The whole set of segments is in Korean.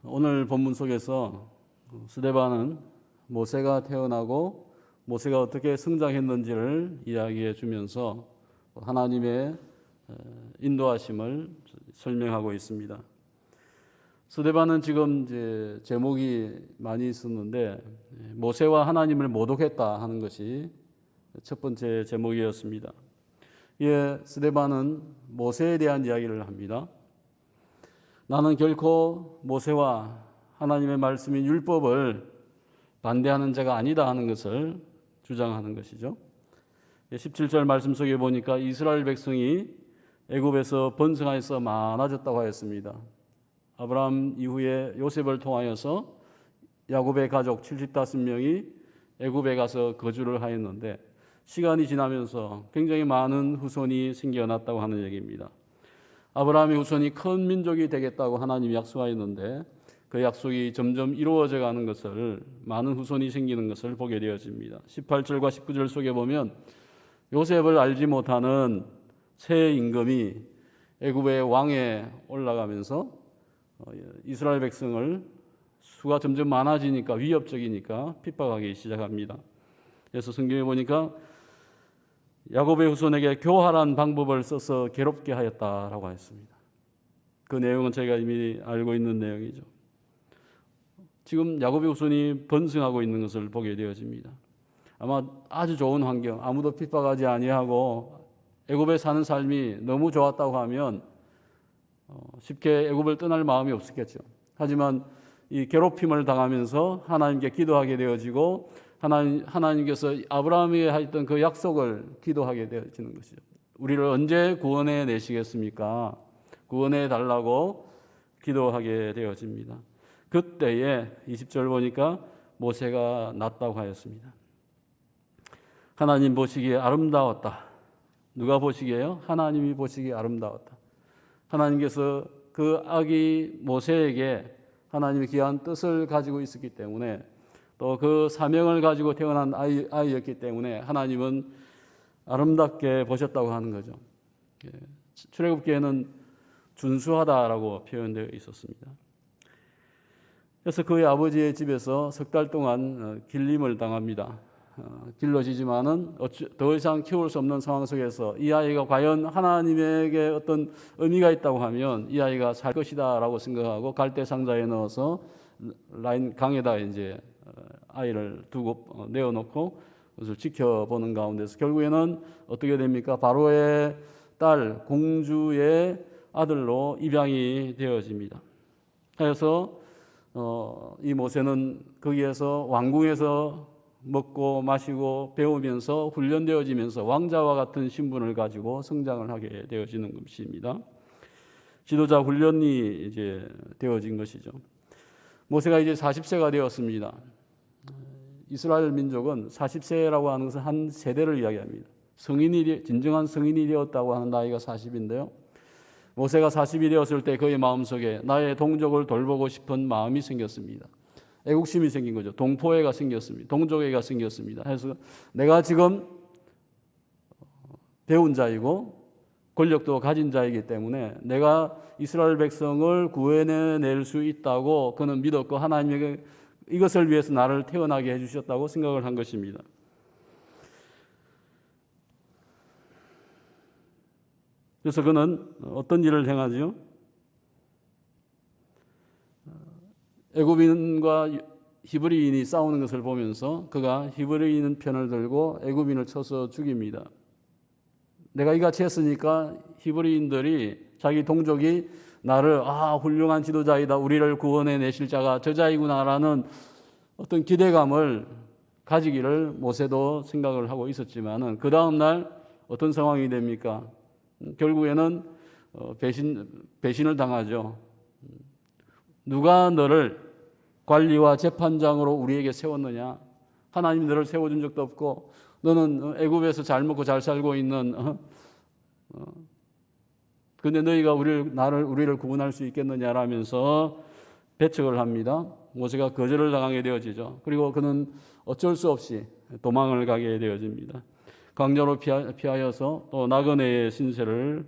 오늘 본문 속에서 스데반은 모세가 태어나고 모세가 어떻게 성장했는지를 이야기해 주면서 하나님의 인도하심을 설명하고 있습니다. 스데반은 지금 이제 제목이 많이 있었는데 모세와 하나님을 모독했다 하는 것이 첫 번째 제목이었습니다. 이에 스데반은 모세에 대한 이야기를 합니다. 나는 결코 모세와 하나님의 말씀인 율법을 반대하는 자가 아니다 하는 것을 주장하는 것이죠. 17절 말씀 속에 보니까 이스라엘 백성이 애굽에서 번성하여서 많아졌다고 하였습니다. 아브라함 이후에 요셉을 통하여서 야곱의 가족 75명이 애굽에 가서 거주를 하였는데 시간이 지나면서 굉장히 많은 후손이 생겨났다고 하는 얘기입니다. 아브라함의 후손이 큰 민족이 되겠다고 하나님이 약속하였는데 그 약속이 점점 이루어져 가는 것을, 많은 후손이 생기는 것을 보게 되어집니다. 18절과 19절 속에 보면 요셉을 알지 못하는 새 임금이 애굽의 왕에 올라가면서 이스라엘 백성을 수가 점점 많아지니까 위협적이니까 핍박하기 시작합니다. 그래서 성경에 보니까 야곱의 후손에게 교활한 방법을 써서 괴롭게 하였다라고 했습니다. 그 내용은 저희가 이미 알고 있는 내용이죠. 지금 야곱의 후손이 번성하고 있는 것을 보게 되어집니다. 아마 아주 좋은 환경, 아무도 핍박하지 아니하고 애굽에 사는 삶이 너무 좋았다고 하면 쉽게 애굽을 떠날 마음이 없었겠죠. 하지만 이 괴롭힘을 당하면서 하나님께 기도하게 되어지고 하나님께서 아브라함이 했던 그 약속을 기도하게 되어지는 것이죠. 우리를 언제 구원해 내시겠습니까? 구원해 달라고 기도하게 되어집니다. 그때에 20절 보니까 모세가 났다고 하였습니다. 하나님 보시기에 아름다웠다. 누가 보시기에요? 하나님이 보시기에 아름다웠다. 하나님께서 그 아기 모세에게 하나님의 귀한 뜻을 가지고 있었기 때문에 또 그 사명을 가지고 태어난 아이였기 때문에 하나님은 아름답게 보셨다고 하는 거죠. 출애굽기에는 준수하다라고 표현되어 있었습니다. 그래서 그의 아버지의 집에서 석 달 동안 길림을 당합니다. 길러지지만은 더 이상 키울 수 없는 상황 속에서 이 아이가 과연 하나님에게 어떤 의미가 있다고 하면 이 아이가 살 것이다라고 생각하고 갈대 상자에 넣어서 라인 강에다 이제 아이를 두고 내어놓고 그것을 지켜보는 가운데서 결국에는 어떻게 됩니까? 바로의 딸 공주의 아들로 입양이 되어집니다. 그래서 이 모세는 거기에서 왕궁에서 먹고 마시고 배우면서 훈련되어지면서 왕자와 같은 신분을 가지고 성장을 하게 되어지는 것입니다. 지도자 훈련이 이제 되어진 것이죠. 모세가 이제 40세가 되었습니다. 이스라엘 민족은 40세라고 하는 것은 한 세대를 이야기합니다. 진정한 성인이 되었다고 하는 나이가 40인데요. 모세가 40이 되었을 때 그의 마음속에 나의 동족을 돌보고 싶은 마음이 생겼습니다. 애국심이 생긴 거죠. 동포애가 생겼습니다. 동족애가 생겼습니다. 그래서 내가 지금 배운 자이고 권력도 가진 자이기 때문에 내가 이스라엘 백성을 구해낼 수 있다고 그는 믿었고 하나님에게 이것을 위해서 나를 태어나게 해주셨다고 생각을 한 것입니다. 그래서 그는 어떤 일을 행하죠? 애굽인과 히브리인이 싸우는 것을 보면서 그가 히브리인 편을 들고 애굽인을 쳐서 죽입니다. 내가 이같이 했으니까 히브리인들이 자기 동족이 나를 훌륭한 지도자이다. 우리를 구원해 내실 자가 저 자이구나라는 어떤 기대감을 가지기를 모세도 생각을 하고 있었지만은 그 다음 날 어떤 상황이 됩니까? 결국에는 배신을 당하죠. 누가 너를 관리와 재판장으로 우리에게 세웠느냐? 하나님 너를 세워준 적도 없고 너는 애굽에서 잘 먹고 잘 살고 있는 근데 너희가 우리를 구원할 수 있겠느냐라면서 배척을 합니다. 모세가 거절을 당하게 되어지죠. 그리고 그는 어쩔 수 없이 도망을 가게 되어집니다. 강자로 피하여서 또 나그네의 신세를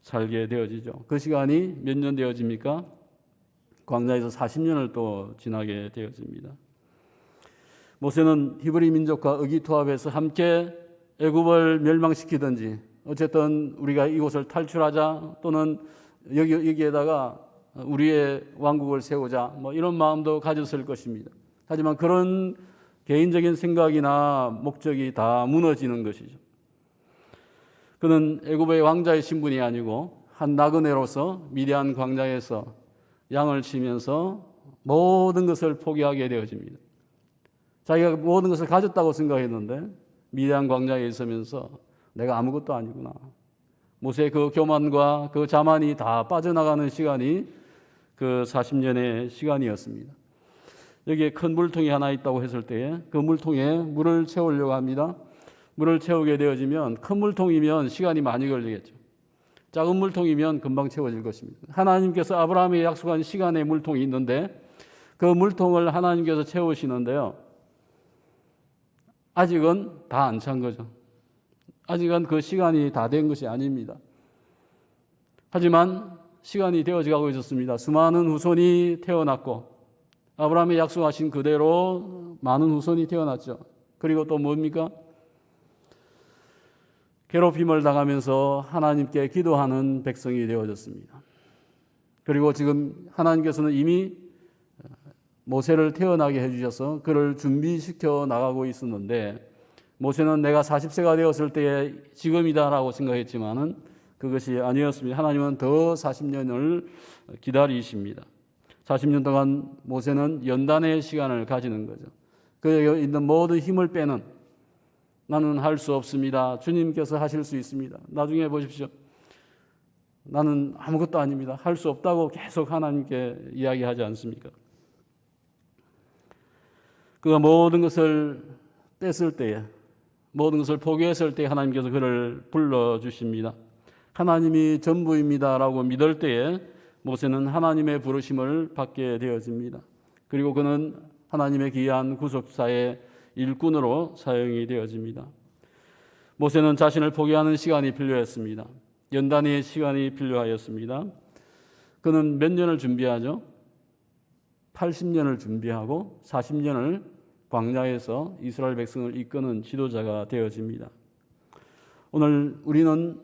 살게 되어지죠. 그 시간이 몇 년 되어집니까? 광야에서 40년을 또 지나게 되어집니다. 모세는 히브리 민족과 의기투합해서 함께 애굽을 멸망시키든지 어쨌든 우리가 이곳을 탈출하자 또는 여기에다가 우리의 왕국을 세우자 뭐 이런 마음도 가졌을 것입니다. 하지만 그런 개인적인 생각이나 목적이 다 무너지는 것이죠. 그는 애굽의 왕자의 신분이 아니고 한 나그네로서 미디안 광야에서 양을 치면서 모든 것을 포기하게 되어집니다. 자기가 모든 것을 가졌다고 생각했는데 미디안 광야에 있으면서 내가 아무것도 아니구나. 모세의 그 교만과 그 자만이 다 빠져나가는 시간이 그 40년의 시간이었습니다. 여기에 큰 물통이 하나 있다고 했을 때에 그 물통에 물을 채우려고 합니다. 물을 채우게 되어지면 큰 물통이면 시간이 많이 걸리겠죠. 작은 물통이면 금방 채워질 것입니다. 하나님께서 아브라함에 약속한 시간의 물통이 있는데 그 물통을 하나님께서 채우시는데요. 아직은 다 안 찬 거죠. 아직은 그 시간이 다 된 것이 아닙니다. 하지만 시간이 되어져 가고 있었습니다. 수많은 후손이 태어났고 아브라함이 약속하신 그대로 많은 후손이 태어났죠. 그리고 또 뭡니까? 괴롭힘을 당하면서 하나님께 기도하는 백성이 되어졌습니다. 그리고 지금 하나님께서는 이미 모세를 태어나게 해주셔서 그를 준비시켜 나가고 있었는데 모세는 내가 40세가 되었을 때에 지금이다라고 생각했지만은 그것이 아니었습니다. 하나님은 더 40년을 기다리십니다. 40년 동안 모세는 연단의 시간을 가지는 거죠. 그에 있는 모든 힘을 빼는 나는 할 수 없습니다. 주님께서 하실 수 있습니다. 나중에 보십시오. 나는 아무것도 아닙니다. 할 수 없다고 계속 하나님께 이야기하지 않습니까? 그가 모든 것을 뺐을 때에 모든 것을 포기했을 때 하나님께서 그를 불러주십니다. 하나님이 전부입니다라고 믿을 때에 모세는 하나님의 부르심을 받게 되어집니다. 그리고 그는 하나님의 귀한 구속사의 일꾼으로 사용이 되어집니다. 모세는 자신을 포기하는 시간이 필요했습니다. 연단의 시간이 필요하였습니다. 그는 몇 년을 준비하죠? 80년을 준비하고 40년을 광야에서 이스라엘 백성을 이끄는 지도자가 되어집니다. 오늘 우리는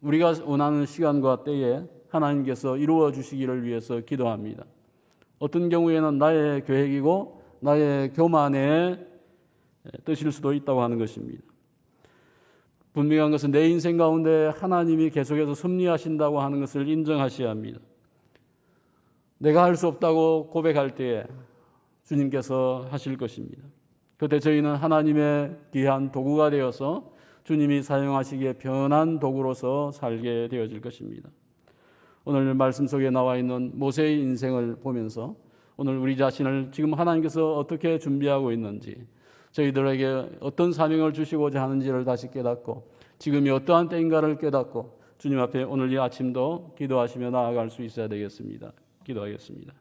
우리가 원하는 시간과 때에 하나님께서 이루어 주시기를 위해서 기도합니다. 어떤 경우에는 나의 계획이고 나의 교만의 뜻일 수도 있다고 하는 것입니다. 분명한 것은 내 인생 가운데 하나님이 계속해서 섭리하신다고 하는 것을 인정하셔야 합니다. 내가 할 수 없다고 고백할 때에 주님께서 하실 것입니다. 그때 저희는 하나님의 귀한 도구가 되어서 주님이 사용하시기에 편한 도구로서 살게 되어질 것입니다. 오늘 말씀 속에 나와 있는 모세의 인생을 보면서 오늘 우리 자신을 지금 하나님께서 어떻게 준비하고 있는지 저희들에게 어떤 사명을 주시고자 하는지를 다시 깨닫고 지금이 어떠한 때인가를 깨닫고 주님 앞에 오늘 이 아침도 기도하시며 나아갈 수 있어야 되겠습니다. 기도하겠습니다.